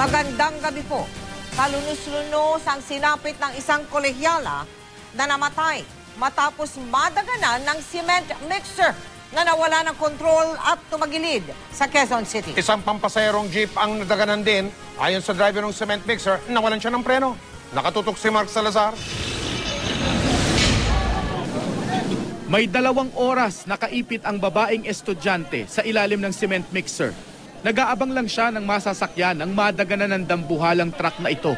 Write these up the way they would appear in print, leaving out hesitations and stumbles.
Magandang gabi po. Kalunos-lunos ang sinapit ng isang kolehyala na namatay matapos madaganan ng cement mixer na nawala ng kontrol at tumagilid sa Quezon City. Isang pampasaherong jeep ang nadaganan din. Ayon sa driver ng cement mixer, nawalan siya ng preno. Nakatutok si Mark Salazar. May 2 oras nakaipit ang babaeng estudyante sa ilalim ng cement mixer. Nag-aabang lang siya ng masasakyan ng madaganan ng dambuhalang truck na ito.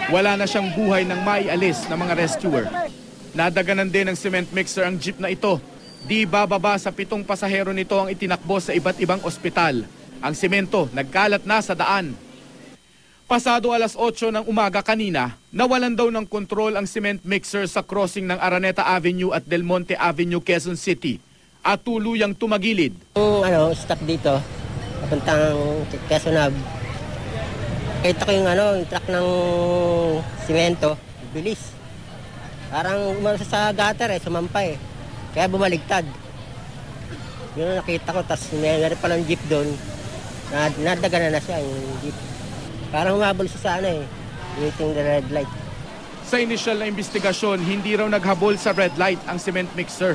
Wala na siyang buhay nang maialis ng mga rescuer. Nadaganan din ng cement mixer ang jeep na ito. Di bababa sa 7 pasahero nito ang itinakbo sa iba't ibang ospital. Ang semento nagkalat na sa daan. Pasado alas 8 ng umaga kanina, nawalan daw ng kontrol ang cement mixer sa crossing ng Araneta Avenue at Del Monte Avenue, Quezon City at tuluyang tumagilid. Yung stop dito, papuntang Quezon Ave. Kita ko yung truck ng simento, bilis. Parang umalis sa gutter sumampay. Kaya bumaligtad. Yun nakita ko, tapos meron palang jeep doon. Nadaganan na siya yung jeep. Parang humabol siya sa waiting the red light. Sa inisyal na investigasyon, hindi raw naghabol sa red light ang cement mixer.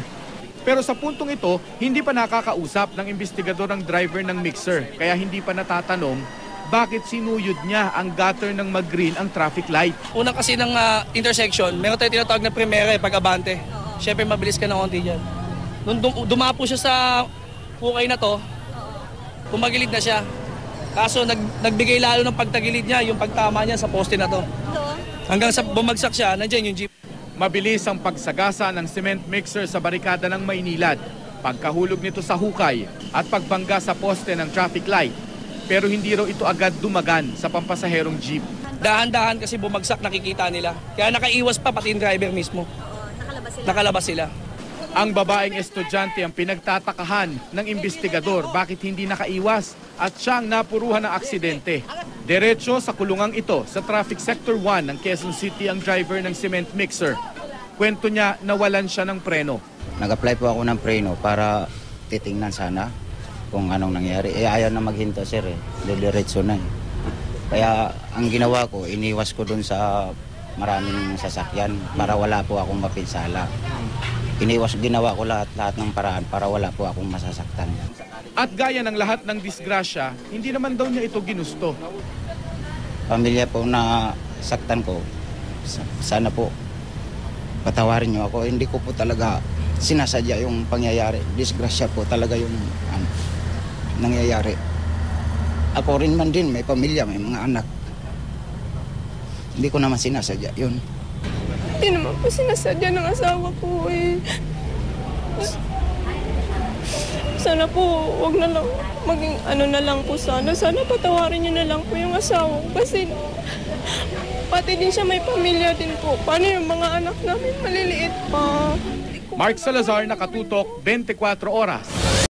Pero sa puntong ito, hindi pa nakakausap ng investigador ang driver ng mixer. Kaya hindi pa natatanong bakit sinuyod niya ang gutter ng mag-green ang traffic light. Una kasi ng intersection, meron tayo tinatawag na primera pag-abante. Siyempre mabilis ka na konti dyan. Nung dumapo siya sa hukay na to, tumagilid na siya. Kaso nagbigay lalo ng pagtagilid niya, yung pagtama niya sa poste na to. Hanggang sa bumagsak siya, nandiyan yung jeep. Mabilis ang pagsagasa ng cement mixer sa barikada ng Maynilad, pagkahulog nito sa hukay at pagbangga sa poste ng traffic light. Pero hindi raw ito agad dumagan sa pampasaherong jeep. Dahan-dahan kasi bumagsak, nakikita nila. Kaya nakaiwas pa pati yung driver mismo. Nakalabas sila. Ang babaeng estudyante ang pinagtatakahan ng investigador bakit hindi nakaiwas at siyang napuruhan ng aksidente. Diretso sa kulungang ito sa Traffic Sector 1 ng Quezon City ang driver ng cement mixer. Kwento niya nawalan siya ng preno. Nag-apply po ako ng preno para titingnan sana kung anong nangyari. Ayaw na maghinto sir diretso na Kaya ang ginawa ko, iniwas ko dun sa maraming sasakyan para wala po akong mapinsala. Ginawa ko lahat ng paraan para wala po akong masasaktan. At gaya ng lahat ng disgrasya, hindi naman daw niya ito ginusto. Pamilya po na saktan ko, sana po patawarin niyo ako. Hindi ko po talaga sinasadya yung pangyayari. Disgrasya po talaga yung nangyayari. Ako rin man din, may pamilya, may mga anak. Hindi ko naman sinasadya yun. Hindi naman po sinasadya ng asawa ko Sana po, wag na lang, maging na lang po sana. Sana patawarin niyo na lang po yung asawa ko kasi pati din siya may pamilya din po. Paano yung mga anak namin maliliit pa? Mark Salazar, nakatutok, 24 oras.